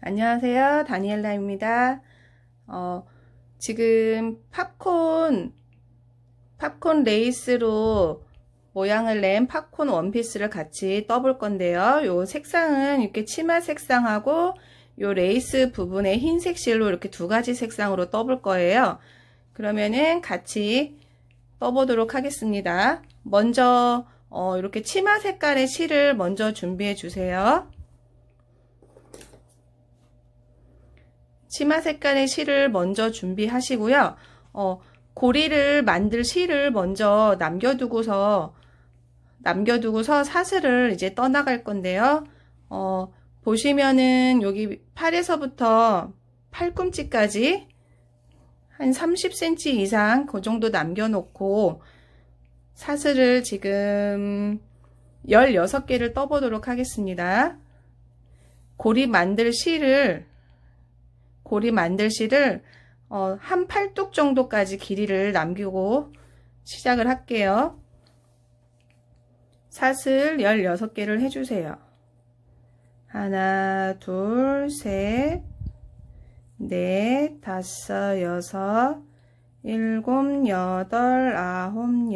안녕하세요. 다니엘라입니다. 지금 팝콘 레이스로 모양을 낸 팝콘 원피스를 같이 떠볼 건데요. 요 색상은 이렇게 치마 색상하고 요 레이스 부분에 흰색 실로 이렇게 두 가지 색상으로 떠볼 거예요. 그러면은 같이 떠보도록 하겠습니다. 먼저 이렇게 치마 색깔의 실을 먼저 준비해 주세요. 치마 색깔의 실을 먼저 준비하시고요. 고리를 만들 실을 먼저 남겨두고서 사슬을 이제 떠나갈 건데요. 보시면은 여기 팔에서부터 팔꿈치까지 한 30cm 이상 그 정도 남겨놓고 사슬을 지금 16개를 떠보도록 하겠습니다. 고리 만들 실을 한 팔뚝 정도까지 길이를 남기고 시작을 할게요. 사슬 16개를 해주세요. 하나, 둘, 셋, 넷, 다섯, 여섯, 일곱, 여덟, 아홉,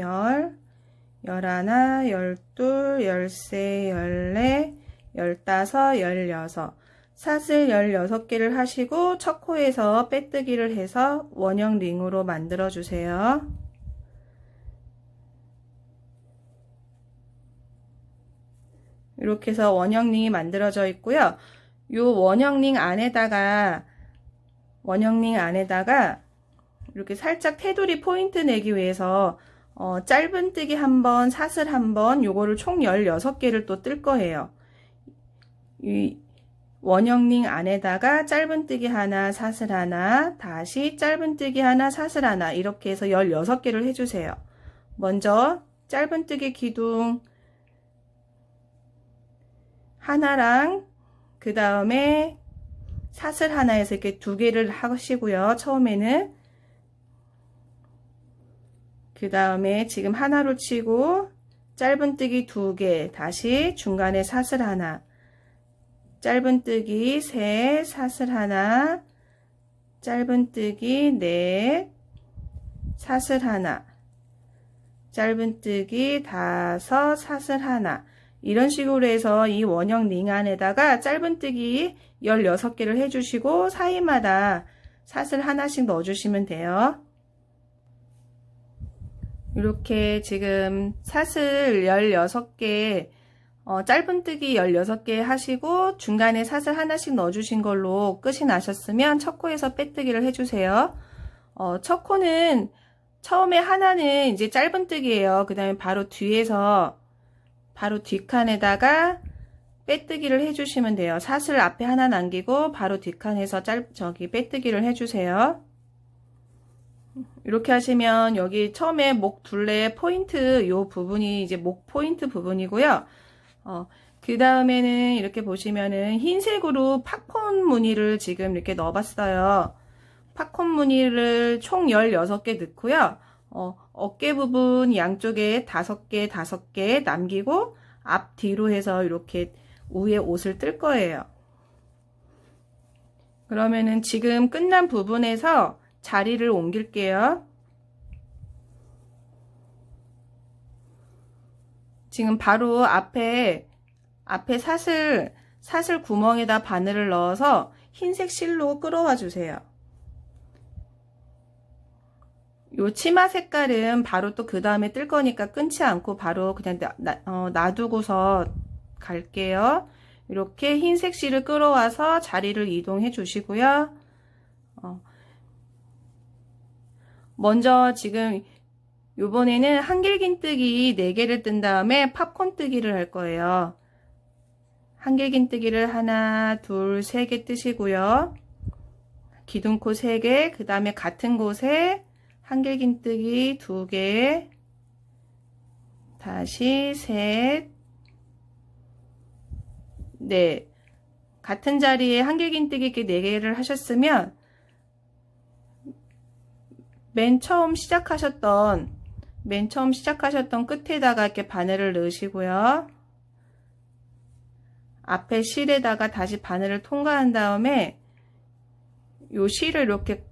열하나, 열둘, 열세, 열네, 열다섯, 열여섯. 사슬 16개를 하시고 첫 코에서 빼뜨기를 해서 원형 링으로 만들어 주세요. 이렇게 해서 원형 링이 만들어져 있고요. 요 원형 링 안에다가 이렇게 살짝 테두리 포인트 내기 위해서 짧은뜨기 한번, 사슬 한번, 요거를 총 16개를 또 뜰 거예요. 이 원형 링 안에다가 짧은뜨기 하나, 사슬 하나, 다시 짧은뜨기 하나, 사슬 하나, 이렇게 해서 16개를 해주세요. 먼저 짧은뜨기 기둥 하나랑 그 다음에 사슬 하나에서 이렇게 2개를 하시고요. 처음에는 그 다음에 지금 하나로 치고 짧은뜨기 2개, 다시 중간에 사슬 하나, 짧은뜨기 셋, 사슬 하나, 짧은뜨기 넷, 사슬 하나, 짧은뜨기 다섯, 사슬 하나. 이런 식으로 해서 이 원형 링 안에다가 짧은뜨기 16개를 해주시고 사이마다 사슬 하나씩 넣어주시면 돼요. 이렇게 지금 사슬 16개, 짧은뜨기 16개 하시고 중간에 사슬 하나씩 넣어주신 걸로 끝이 나셨으면 첫 코에서 빼뜨기를 해주세요. 첫 코는 처음에 하나는 이제 짧은뜨기예요. 그 다음에 바로 뒷칸에다가 빼뜨기를 해주시면 돼요. 사슬 앞에 하나 남기고 바로 뒷칸에서 빼뜨기를 해주세요. 이렇게 하시면 여기 처음에 목 둘레 포인트 요 부분이 이제 목 포인트 부분이고요. 그 다음에는 이렇게 보시면은 흰색으로 팝콘 무늬를 지금 이렇게 넣어봤어요. 팝콘 무늬를 총 16개 넣고요. 어깨 부분 양쪽에 5개 남기고 앞뒤로 해서 이렇게 위에 옷을 뜰 거예요. 그러면은 지금 끝난 부분에서 자리를 옮길게요. 지금 바로 앞에 사슬 구멍에다 바늘을 넣어서 흰색 실로 끌어와 주세요. 요 치마 색깔은 바로 또 그 다음에 뜰 거니까 끊지 않고 바로 그냥 놔두고서 갈게요. 이렇게 흰색 실을 끌어와서 자리를 이동해 주시고요. 먼저 지금 요번에는 한길긴뜨기 4개를 뜬 다음에 팝콘 뜨기를 할 거예요. 한길긴뜨기를 하나, 둘, 3개 뜨시고요. 기둥코 3개, 그 다음에 같은 곳에 한길긴뜨기 2개, 다시 셋, 넷. 같은 자리에 한길긴뜨기 4개를 하셨으면 맨 처음 시작하셨던 끝에다가 이렇게 바늘을 넣으시고요. 앞에 실에다가 다시 바늘을 통과한 다음에 요 실을 이렇게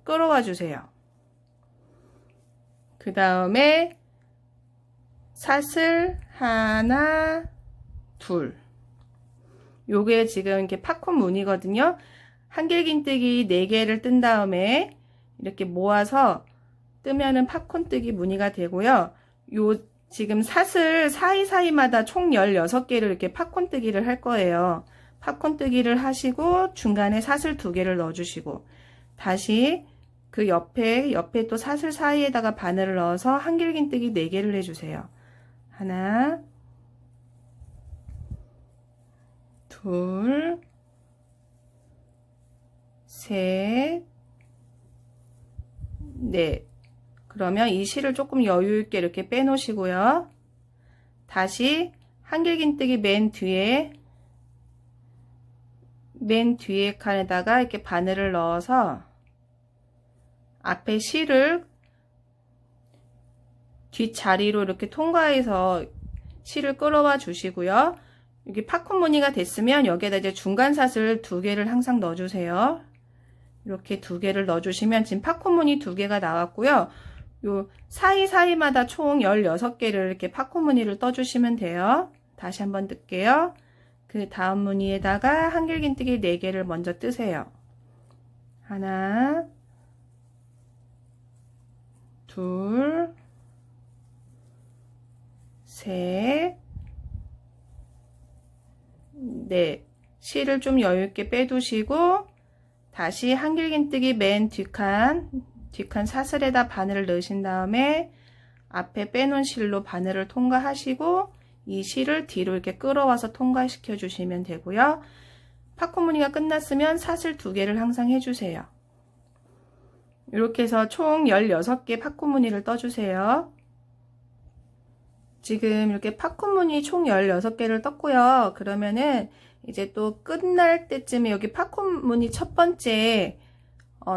끌어와 주세요. 그 다음에 사슬 하나, 둘. 요게 지금 이렇게 팝콘 무늬거든요. 한길긴뜨기 4개를 뜬 다음에 이렇게 모아서 뜨면은 팝콘뜨기 무늬가 되고요. 요 지금 사슬 사이사이마다 총 16개를 이렇게 팝콘뜨기를 할 거예요. 팝콘뜨기를 하시고 중간에 사슬 2개를 넣어주시고 다시 그 옆에 또 사슬 사이에다가 바늘을 넣어서 한길긴뜨기 4개를 해주세요. 하나, 둘, 셋, 넷. 그러면 이 실을 조금 여유 있게 이렇게 빼놓으시고요. 다시 한길긴뜨기 맨 뒤에 칸에다가 이렇게 바늘을 넣어서 앞에 실을 뒷자리로 이렇게 통과해서 실을 끌어와 주시고요. 여기 팝콘 무늬가 됐으면 여기에다 이제 중간 사슬 2개를 항상 넣어주세요. 이렇게 2개를 넣어주시면 지금 팝콘 무늬 2개가 나왔고요. 요 사이사이마다 총 16개를 이렇게 팝콘 무늬를 떠주시면 돼요. 다시 한번 뜰게요. 그 다음 무늬에다가 한길긴뜨기 4개를 먼저 뜨세요. 하나, 둘, 셋, 넷. 실을 좀 여유있게 빼두시고 다시 한길긴뜨기 맨 뒷칸 사슬에다 바늘을 넣으신 다음에 앞에 빼놓은 실로 바늘을 통과하시고 이 실을 뒤로 이렇게 끌어와서 통과시켜 주시면 되고요. 팝콘 무늬가 끝났으면 사슬 2개를 항상 해주세요. 이렇게 해서 총 16개 팝콘 무늬를 떠주세요. 지금 이렇게 팝콘 무늬 총 16개를 떴고요. 그러면은 이제 또 끝날 때쯤에 여기 팝콘 무늬 첫 번째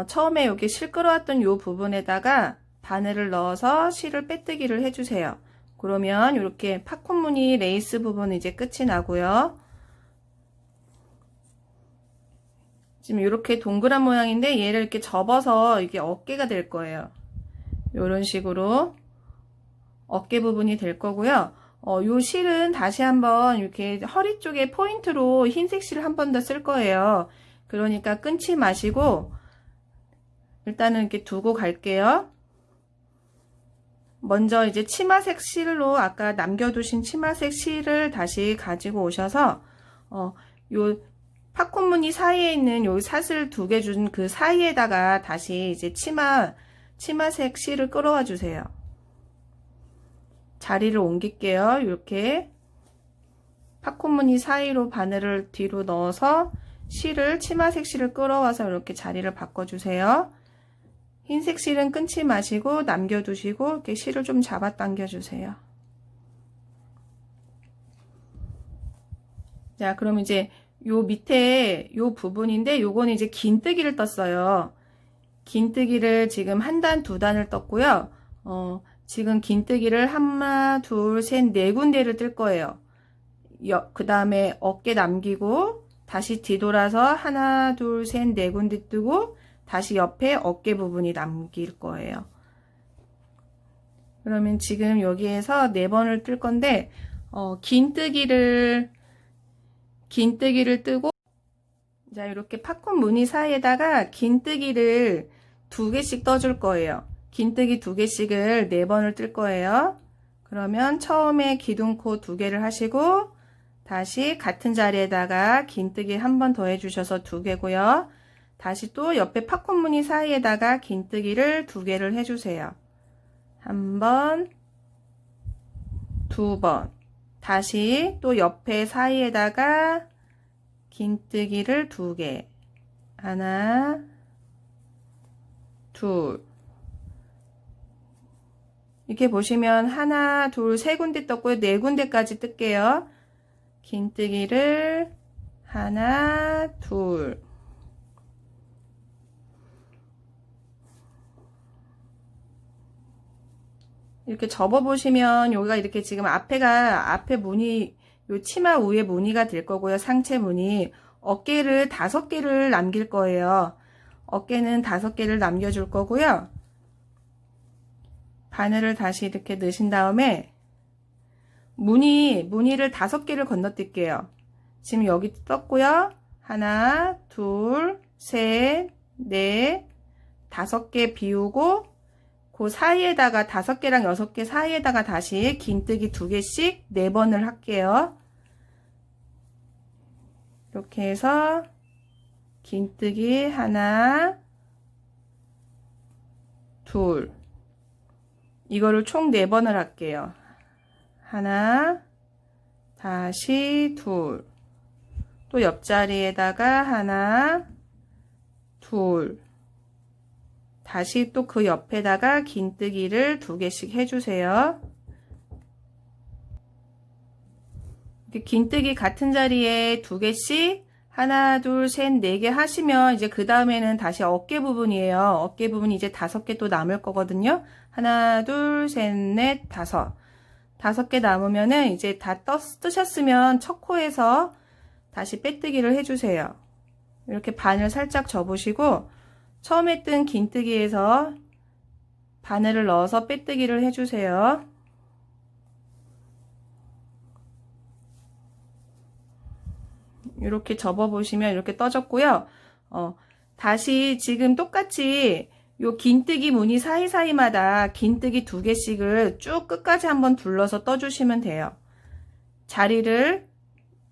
처음에 여기 실 끌어왔던 요 부분에다가 바늘을 넣어서 실을 빼뜨기를 해주세요. 그러면 이렇게 팝콘 무늬 레이스 부분은 이제 끝이 나고요. 지금 이렇게 동그란 모양인데 얘를 이렇게 접어서 이게 어깨가 될 거예요. 이런 식으로 어깨 부분이 될 거고요. 요 실은 다시 한번 이렇게 허리 쪽에 포인트로 흰색 실을 한 번 더 쓸 거예요. 그러니까 끊지 마시고 일단은 이렇게 두고 갈게요. 먼저 이제 치마색 실로 아까 남겨두신 치마색 실을 다시 가지고 오셔서 요 팝콘 무늬 사이에 있는 요 사슬 2개 준 그 사이에다가 다시 이제 치마색 실을 끌어와 주세요. 자리를 옮길게요. 이렇게 팝콘 무늬 사이로 바늘을 뒤로 넣어서 치마색 실을 끌어와서 이렇게 자리를 바꿔주세요. 흰색 실은 끊지 마시고 남겨두시고 이렇게 실을 좀 잡아 당겨주세요. 자, 그럼 이제 요 밑에 요 부분인데 요거는 이제 긴뜨기를 떴어요. 긴뜨기를 지금 1단, 2단을 떴고요. 지금 긴뜨기를 하나, 둘, 셋, 4군데를 뜰 거예요. 그 다음에 어깨 남기고 다시 뒤돌아서 하나, 둘, 셋, 4군데 뜨고 다시 옆에 어깨 부분이 남길 거예요. 그러면 지금 여기에서 4번을 뜰 건데 긴뜨기를 뜨고 자 이렇게 팝콘 무늬 사이에다가 긴뜨기를 2개씩 떠줄 거예요. 긴뜨기 2개씩을 4번을 뜰 거예요. 그러면 처음에 기둥코 2개를 하시고 다시 같은 자리에다가 긴뜨기 한 번 더 해주셔서 2개고요. 다시 또 옆에 팝콘 무늬 사이에다가 긴뜨기를 2개를 해주세요. 1번, 2번. 다시 또 옆에 사이에다가 긴뜨기를 2개. 하나, 둘. 이렇게 보시면 하나, 둘, 3군데 떴고요. 4군데까지 뜰게요. 긴뜨기를 하나, 둘. 이렇게 접어 보시면 여기가 이렇게 지금 앞에 무늬 요 치마 위에 무늬가 될 거고요. 상체 무늬. 어깨를 5개를 남길 거예요. 어깨는 5개를 남겨줄 거고요. 바늘을 다시 이렇게 넣으신 다음에 무늬를 5개를 건너뛸게요. 지금 여기 떴고요. 하나, 둘, 셋, 넷, 5개 비우고 그 사이에다가 5개랑 6개 사이에다가 다시 긴뜨기 2개씩 4번을 할게요. 이렇게 해서 긴뜨기 하나, 둘, 이거를 총 4번을 할게요. 하나, 다시 둘, 또 옆자리에다가 하나, 둘, 다시 또 그 옆에다가 긴뜨기를 2개씩 해주세요. 이렇게 긴뜨기 같은 자리에 2개씩 하나, 둘, 셋, 4개 하시면 이제 그 다음에는 다시 어깨 부분이에요. 어깨 부분이 이제 5개 또 남을 거거든요. 하나, 둘, 셋, 넷, 5. 5개 남으면은 이제 다 뜨셨으면 첫 코에서 다시 빼뜨기를 해주세요. 이렇게 바늘 살짝 접으시고 처음에 뜬 긴뜨기에서 바늘을 넣어서 빼뜨기를 해주세요. 이렇게 접어보시면 이렇게 떠졌고요. 다시 지금 똑같이 요 긴뜨기 무늬 사이사이마다 긴뜨기 2개씩을 쭉 끝까지 한번 둘러서 떠주시면 돼요. 자리를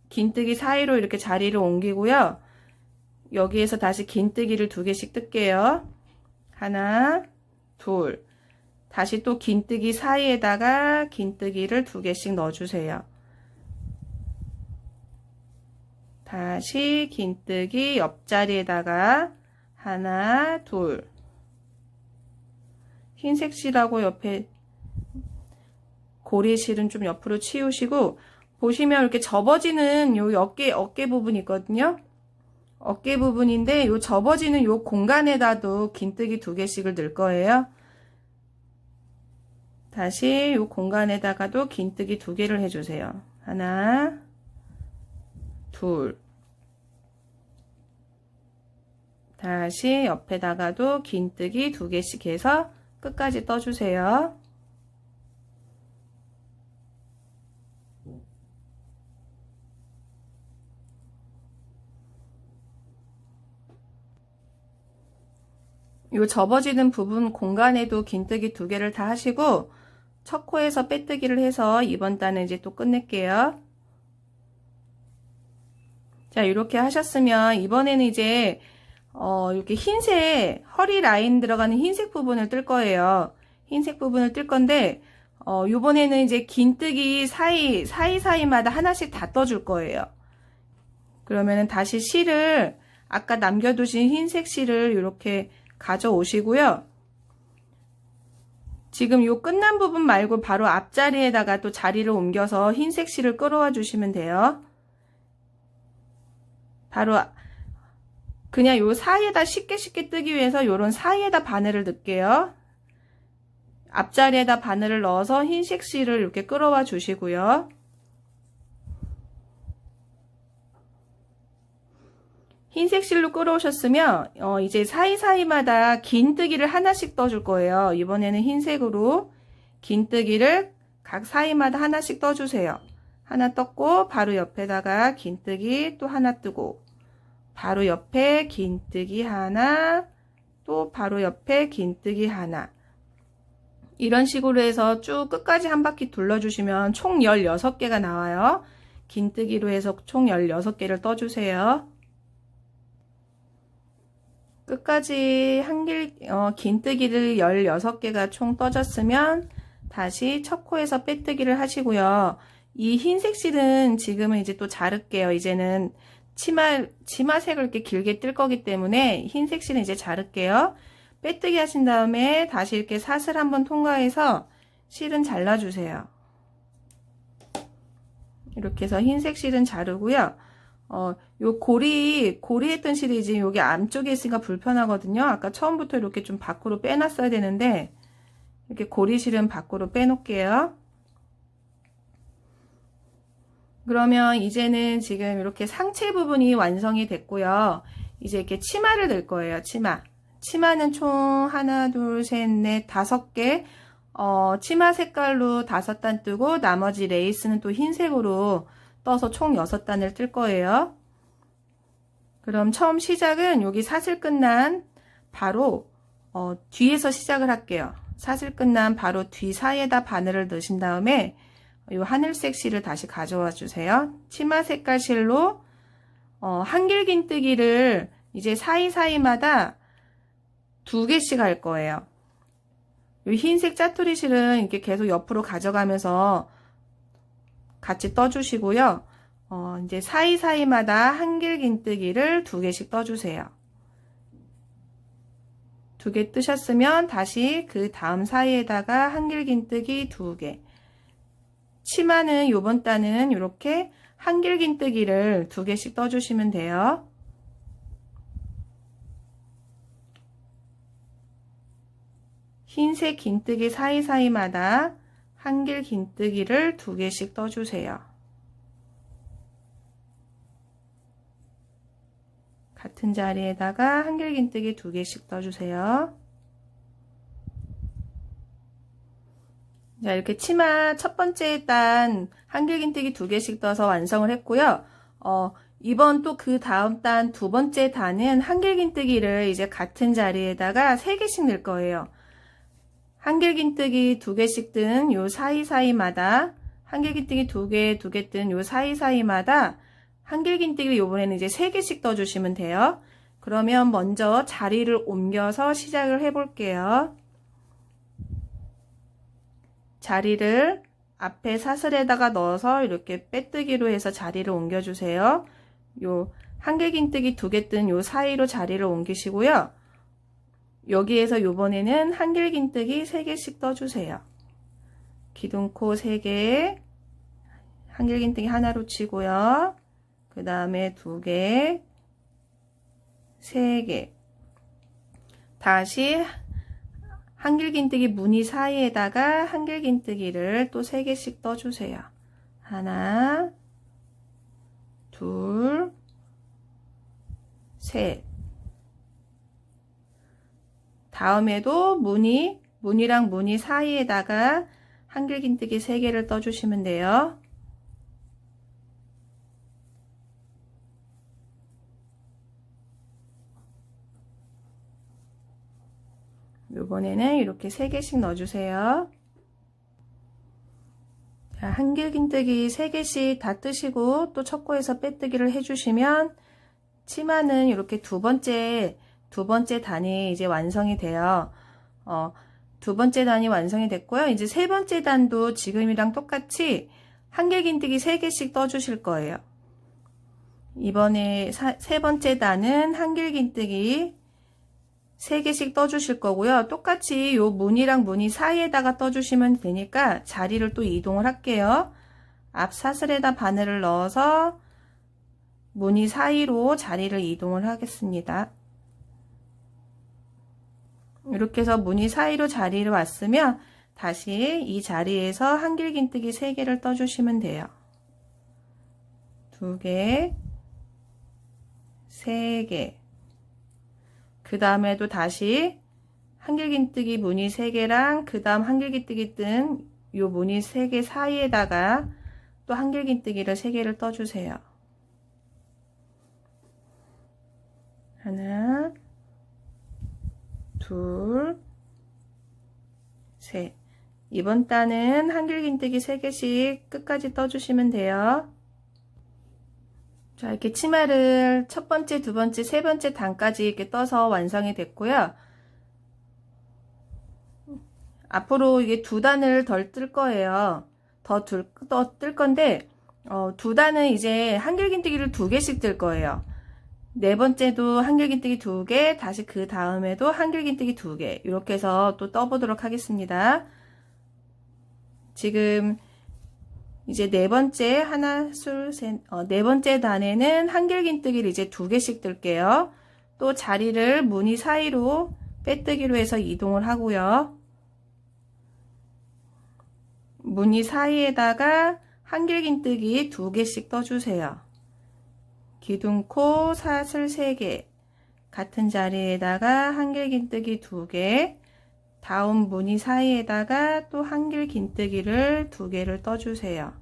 긴뜨기 사이로 이렇게 자리를 옮기고요. 여기에서 다시 긴뜨기를 2개씩 뜰게요. 하나, 둘. 다시 또 긴뜨기 사이에다가 긴뜨기를 2개씩 넣어주세요. 다시 긴뜨기 옆자리에다가 하나, 둘. 흰색 실하고 옆에 고리 실은 좀 옆으로 치우시고 보시면 이렇게 접어지는 요 어깨 부분이 있거든요. 어깨 부분인데 요 접어지는 요 공간에다도 긴뜨기 2개씩을 넣을 거예요. 다시 요 공간에다가도 긴뜨기 2개를 해주세요. 하나, 둘. 다시 옆에다가도 긴뜨기 2개씩 해서 끝까지 떠주세요. 요 접어지는 부분 공간에도 긴뜨기 2개를 다 하시고 첫 코에서 빼뜨기를 해서 이번 단은 이제 또 끝낼게요. 자, 이렇게 하셨으면 이번에는 이제 이렇게 흰색 허리 라인 들어가는 흰색 부분을 뜰 거예요. 흰색 부분을 뜰 건데 요번에는 이제 긴뜨기 사이사이마다 하나씩 다 떠줄 거예요. 그러면은 다시 실을 아까 남겨두신 흰색 실을 이렇게 가져오시고요. 지금 요 끝난 부분 말고 바로 앞자리에다가 또 자리를 옮겨서 흰색 실을 끌어와 주시면 돼요. 바로 그냥 요 사이에다 쉽게 뜨기 위해서 요런 사이에다 바늘을 넣을게요. 앞자리에다 바늘을 넣어서 흰색 실을 이렇게 끌어와 주시고요. 흰색 실로 끌어오셨으면 이제 사이사이마다 긴뜨기를 하나씩 떠줄 거예요. 이번에는 흰색으로 긴뜨기를 각 사이마다 하나씩 떠주세요. 하나 떴고 바로 옆에다가 긴뜨기 또 하나 뜨고 바로 옆에 긴뜨기 하나 또 바로 옆에 긴뜨기 하나 이런 식으로 해서 쭉 끝까지 한 바퀴 둘러주시면 총 16개가 나와요. 긴뜨기로 해서 총 16개를 떠주세요. 끝까지 긴뜨기를 16개가 총 떠졌으면 다시 첫 코에서 빼뜨기를 하시고요. 이 흰색 실은 지금은 이제 또 자를게요. 이제는 치마색을 이렇게 길게 뜰 거기 때문에 흰색 실은 이제 자를게요. 빼뜨기 하신 다음에 다시 이렇게 사슬 한번 통과해서 실은 잘라주세요. 이렇게 해서 흰색 실은 자르고요. 요 고리했던 실이 지금 여기 안쪽에 있으니까 불편하거든요. 아까 처음부터 이렇게 좀 밖으로 빼놨어야 되는데, 이렇게 고리 실은 밖으로 빼놓을게요. 그러면 이제는 지금 이렇게 상체 부분이 완성이 됐고요. 이제 이렇게 치마를 넣을 거예요. 치마는 총 하나, 둘, 셋, 넷, 5개. 치마 색깔로 5단 뜨고 나머지 레이스는 또 흰색으로 떠서 총 6단을 뜰 거예요. 그럼 처음 시작은 여기 사슬 끝난 바로 뒤에서 시작을 할게요. 사슬 끝난 바로 뒤 사이에다 바늘을 넣으신 다음에 이 하늘색 실을 다시 가져와 주세요. 치마 색깔 실로 한길긴뜨기를 이제 사이사이마다 2개씩 할 거예요. 이 흰색 짜투리 실은 이렇게 계속 옆으로 가져가면서 같이 떠주시고요. 이제 사이사이마다 한길긴뜨기를 2개씩 떠주세요. 2개 뜨셨으면 다시 그 다음 사이에다가 한길긴뜨기 2개. 치마는 요번 단은 이렇게 한길긴뜨기를 2개씩 떠주시면 돼요. 흰색 긴뜨기 사이사이마다 한길긴뜨기를 2개씩 떠주세요. 같은 자리에다가 한길긴뜨기 2개씩 떠주세요. 자, 이렇게 치마 첫 번째 단 한길긴뜨기 2개씩 떠서 완성을 했고요. 이번 또 그 다음 단 두 번째 단은 한길긴뜨기를 이제 같은 자리에다가 3개씩 넣을 거예요. 한길긴뜨기 2개씩 뜬 요 사이사이마다 한길긴뜨기 2개, 2개 뜬 요 사이사이마다 한길긴뜨기를 요번에는 이제 3개씩 떠주시면 돼요. 그러면 먼저 자리를 옮겨서 시작을 해 볼게요. 자리를 앞에 사슬에다가 넣어서 이렇게 빼뜨기로 해서 자리를 옮겨주세요. 요 한길긴뜨기 2개 뜬 요 사이로 자리를 옮기시고요. 여기에서 요번에는 한길긴뜨기 3개씩 떠주세요. 기둥코 3개, 한길긴뜨기 하나로 치고요. 그 다음에 2개, 3개. 다시 한길긴뜨기 무늬 사이에다가 한길긴뜨기를 또 3개씩 떠주세요. 하나, 둘, 셋. 다음에도 무늬랑 무늬 사이에다가 한길긴뜨기 3개를 떠주시면 돼요. 요번에는 이렇게 3개씩 넣어주세요. 자, 한길긴뜨기 3개씩 다 뜨시고 또 첫 코에서 빼뜨기를 해주시면 치마는 이렇게 두 번째 단이 이제 완성이 돼요. 두 번째 단이 완성이 됐고요. 이제 세 번째 단도 지금이랑 똑같이 한길긴뜨기 3개씩 떠주실 거예요. 이번에 세 번째 단은 한길긴뜨기 3개씩 떠주실 거고요. 똑같이 요 무늬랑 무늬 사이에다가 떠주시면 되니까 자리를 또 이동을 할게요. 앞 사슬에다 바늘을 넣어서 무늬 사이로 자리를 이동을 하겠습니다. 이렇게 해서 무늬 사이로 자리를 왔으면 다시 이 자리에서 한길긴뜨기 3개를 떠주시면 돼요. 2개, 3개. 그 다음에도 다시 한길긴뜨기 무늬 3개랑 그 다음 한길긴뜨기 뜬 요 무늬 3개 사이에다가 또 한길긴뜨기를 3개를 떠주세요. 하나, 둘, 셋. 이번 단은 한길긴뜨기 3개씩 끝까지 떠주시면 돼요. 자, 이렇게 치마를 첫 번째, 두 번째, 세 번째 단까지 이렇게 떠서 완성이 됐고요. 앞으로 이게 2단을 덜 뜰 거예요. 더 뜰 건데, 2단은 이제 한길긴뜨기를 2개씩 뜰 거예요. 네 번째도 한길긴뜨기 2개, 다시 그 다음에도 한길긴뜨기 2개. 이렇게 해서 또 떠보도록 하겠습니다. 지금 이제 네 번째 하나, 둘, 셋, 네 번째 단에는 한길긴뜨기를 이제 2개씩 뜰게요. 또 자리를 무늬 사이로 빼뜨기로 해서 이동을 하고요. 무늬 사이에다가 한길긴뜨기 2개씩 떠주세요. 기둥코 사슬 3개, 같은 자리에다가 한길긴뜨기 2개, 다음 무늬 사이에다가 또 한길긴뜨기를 2개를 떠주세요.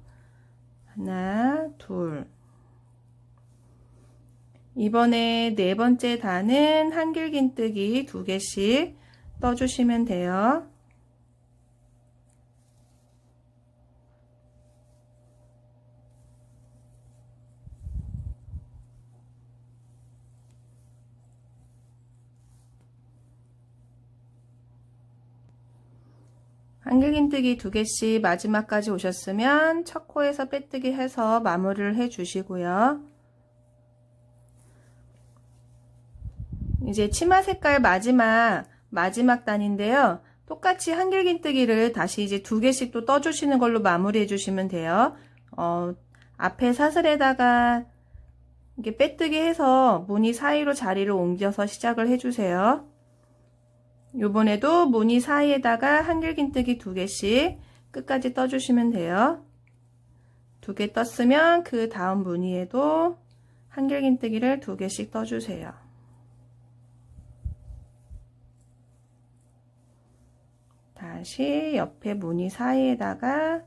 하나, 둘. 이번에 4번째 단은 한길긴뜨기 2개씩 떠주시면 돼요. 한길긴뜨기 2개씩 마지막까지 오셨으면 첫 코에서 빼뜨기 해서 마무리를 해 주시고요. 이제 치마 색깔 마지막 단인데요. 똑같이 한길긴뜨기를 다시 이제 2개씩 또 떠주시는 걸로 마무리해 주시면 돼요. 앞에 사슬에다가 이렇게 빼뜨기 해서 무늬 사이로 자리를 옮겨서 시작을 해주세요. 요번에도 무늬 사이에다가 한길긴뜨기 2개씩 끝까지 떠주시면 돼요. 2개 떴으면 그 다음 무늬에도 한길긴뜨기를 2개씩 떠주세요. 다시 옆에 무늬 사이에다가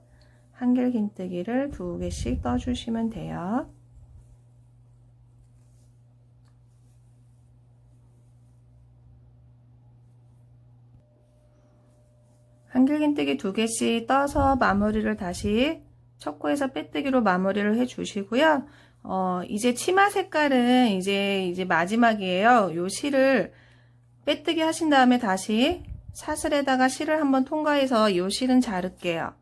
한길긴뜨기를 2개씩 떠주시면 돼요. 한길긴뜨기 2개씩 떠서 마무리를 다시 첫 코에서 빼뜨기로 마무리를 해 주시고요. 이제 치마 색깔은 이제 마지막이에요. 요 실을 빼뜨기 하신 다음에 다시 사슬에다가 실을 한번 통과해서 이 실은 자를게요.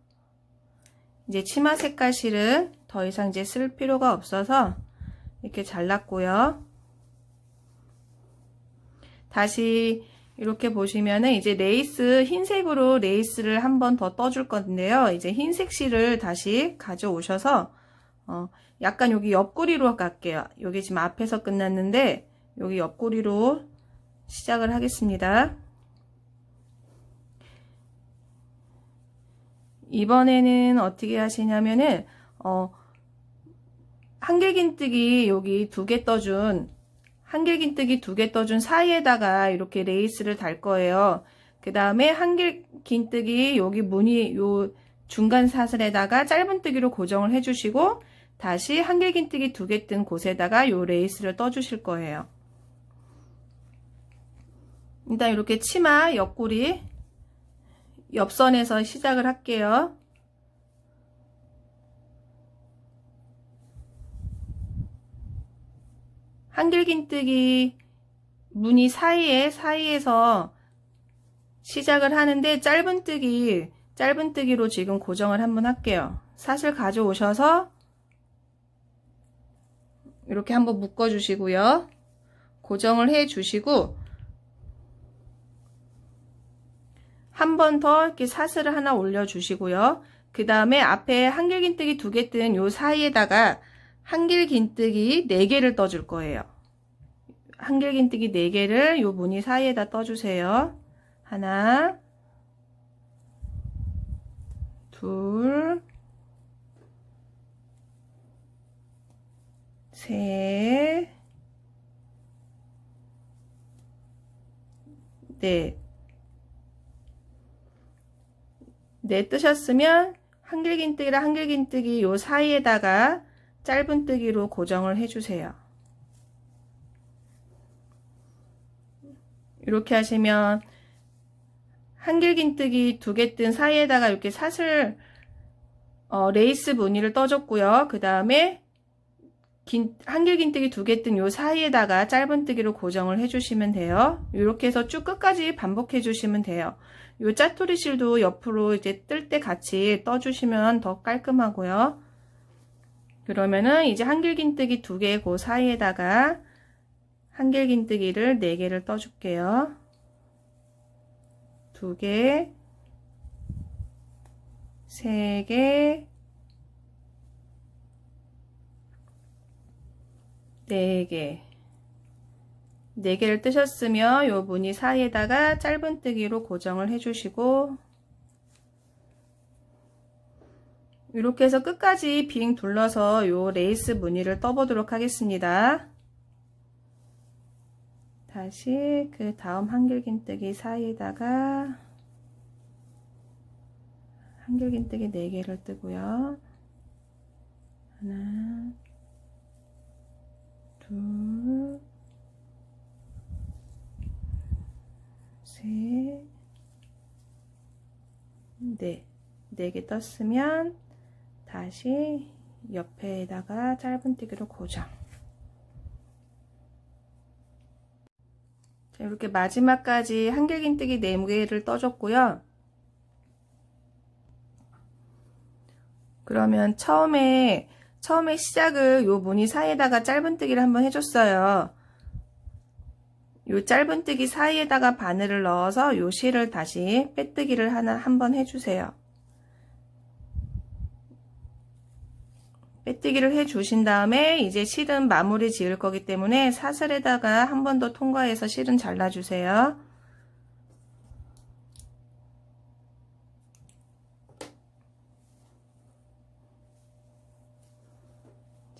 이제 치마 색깔 실은 더 이상 이제 쓸 필요가 없어서 이렇게 잘랐고요. 다시 이렇게 보시면은 이제 레이스 흰색으로 레이스를 한번 더 떠줄 건데요. 이제 흰색 실을 다시 가져오셔서 약간 여기 옆구리로 갈게요. 여기 지금 앞에서 끝났는데 여기 옆구리로 시작을 하겠습니다. 이번에는 어떻게 하시냐면은 한길긴뜨기 여기 2개 떠준 한길긴뜨기 2개 떠준 사이에다가 이렇게 레이스를 달 거예요. 그 다음에 한길긴뜨기 여기 무늬 요 중간 사슬에다가 짧은뜨기로 고정을 해주시고 다시 한길긴뜨기 2개 뜬 곳에다가 요 레이스를 떠주실 거예요. 일단 이렇게 치마 옆구리 옆선에서 시작을 할게요. 한길긴뜨기 무늬 사이에서 시작을 하는데 짧은뜨기로 지금 고정을 한번 할게요. 사슬 가져오셔서 이렇게 한번 묶어 주시고요. 고정을 해 주시고 한 번 더 이렇게 사슬을 하나 올려 주시고요. 그 다음에 앞에 한길긴뜨기 2개 뜬 요 사이에다가 한길긴뜨기 4개를 떠줄 거예요. 한길긴뜨기 4개를 요 무늬 사이에다 떠주세요. 하나, 둘, 셋, 넷. 네 뜨셨으면 한길긴뜨기랑 한길긴뜨기 요 사이에다가 짧은뜨기로 고정을 해주세요. 이렇게 하시면 한길긴뜨기 2개 뜬 사이에다가 이렇게 사슬 레이스 무늬를 떠줬고요. 그 다음에 한길긴뜨기 2개 뜬 요 사이에다가 짧은뜨기로 고정을 해주시면 돼요. 이렇게 해서 쭉 끝까지 반복해 주시면 돼요. 요 짜투리 실도 옆으로 이제 뜰 때 같이 떠주시면 더 깔끔하고요. 그러면은 이제 한길긴뜨기 2개 그 사이에다가 한길긴뜨기를 4개를 떠줄게요. 2개, 3개, 4개. 4개를 뜨셨으면 요 무늬 사이에다가 짧은뜨기로 고정을 해주시고 이렇게 해서 끝까지 빙 둘러서 요 레이스 무늬를 떠보도록 하겠습니다. 다시 그 다음 한길긴뜨기 사이에다가 한길긴뜨기 4개를 뜨고요. 하나, 둘, 셋, 넷. 4개 떴으면 다시 옆에다가 짧은뜨기로 고정. 자, 이렇게 마지막까지 한길긴뜨기 4개를 떠줬고요. 그러면 처음에 시작을 요 무늬 사이에다가 짧은뜨기를 한번 해줬어요. 요 짧은뜨기 사이에다가 바늘을 넣어서 요 실을 다시 빼뜨기를 한번 해주세요. 빼뜨기를 해 주신 다음에 이제 실은 마무리 지을 거기 때문에 사슬에다가 한 번 더 통과해서 실은 잘라 주세요.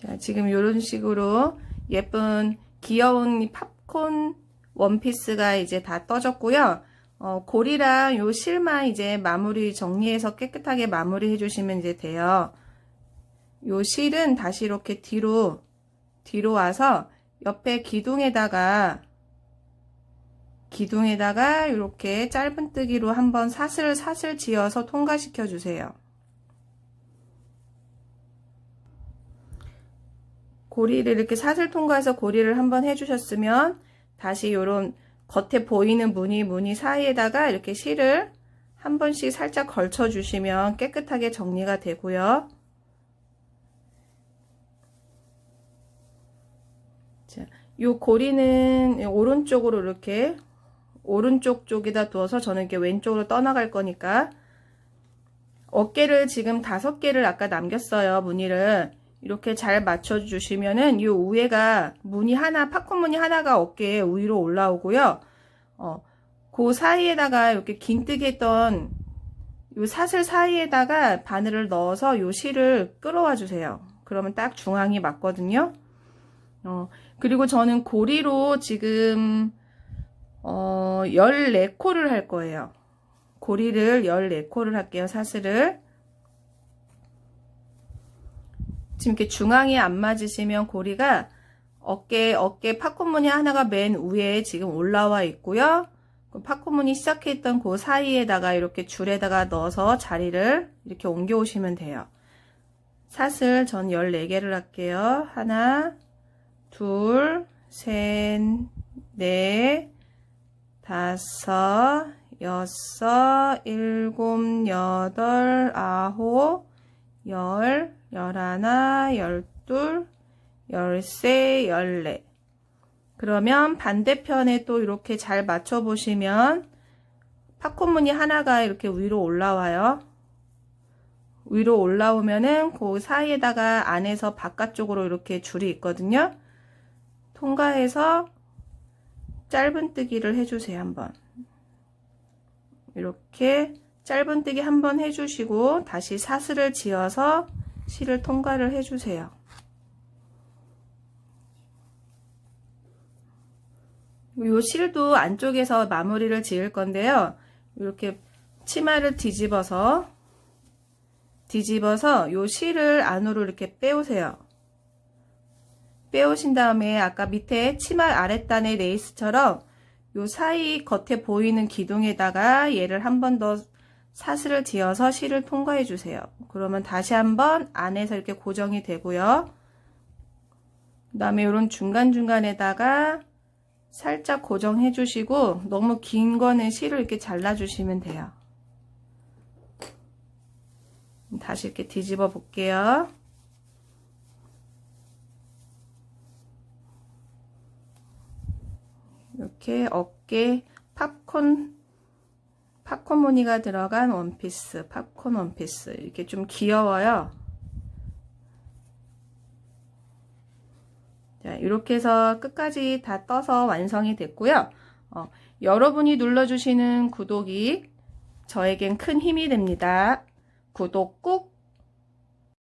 자, 지금 이런 식으로 예쁜 귀여운 팝콘 원피스가 이제 다 떠졌고요. 고리랑 요 실만 이제 마무리 정리해서 깨끗하게 마무리 해주시면 이제 돼요. 요 실은 다시 이렇게 뒤로 와서 옆에 기둥에다가 이렇게 짧은뜨기로 한번 사슬 지어서 통과시켜 주세요. 고리를 이렇게 사슬 통과해서 고리를 한번 해주셨으면 다시 요런 겉에 보이는 무늬 사이에다가 이렇게 실을 한 번씩 살짝 걸쳐 주시면 깨끗하게 정리가 되고요. 자, 요 고리는 오른쪽으로 이렇게 오른쪽 쪽에다 두어서 저는 이렇게 왼쪽으로 떠나갈 거니까 어깨를 지금 5개를 아까 남겼어요. 무늬를 이렇게 잘 맞춰 주시면은 이 위에가 무늬 하나, 팝콘 무늬 하나가 어깨에 위로 올라오고요. 그 사이에다가 이렇게 긴뜨기 했던 이 사슬 사이에다가 바늘을 넣어서 이 실을 끌어와 주세요. 그러면 딱 중앙이 맞거든요. 그리고 저는 고리로 지금 14코를 할 거예요. 고리를 14코를 할게요. 사슬을. 지금 이렇게 중앙이 안 맞으시면 고리가 어깨 팝콘 무늬 하나가 맨 위에 지금 올라와 있고요. 팝콘 무늬 시작했던 그 사이에다가 이렇게 줄에다가 넣어서 자리를 이렇게 옮겨 오시면 돼요. 사슬 전 14개를 할게요. 하나, 둘, 셋, 넷, 다섯, 여섯, 일곱, 여덟, 아홉, 열, 열하나, 열둘, 열세, 열네. 그러면 반대편에 또 이렇게 잘 맞춰 보시면 팝콘 무늬 하나가 이렇게 위로 올라와요. 위로 올라오면은 그 사이에다가 안에서 바깥쪽으로 이렇게 줄이 있거든요. 통과해서 짧은뜨기를 해주세요. 한번 이렇게 짧은뜨기 한번 해주시고 다시 사슬을 지어서 실을 통과를 해주세요. 요 실도 안쪽에서 마무리를 지을 건데요. 이렇게 치마를 뒤집어서 요 실을 안으로 이렇게 빼오세요. 빼오신 다음에 아까 밑에 치마 아랫단의 레이스처럼 요 사이 겉에 보이는 기둥에다가 얘를 한 번 더 사슬을 지어서 실을 통과해 주세요. 그러면 다시 한번 안에서 이렇게 고정이 되고요. 그 다음에 이런 중간중간에다가 살짝 고정해 주시고 너무 긴 거는 실을 이렇게 잘라 주시면 돼요. 다시 이렇게 뒤집어 볼게요. 이렇게 어깨 팝콘 무늬가 들어간 원피스, 팝콘 원피스. 이렇게 좀 귀여워요. 자, 이렇게 해서 끝까지 다 떠서 완성이 됐고요. 여러분이 눌러주시는 구독이 저에겐 큰 힘이 됩니다. 구독 꾹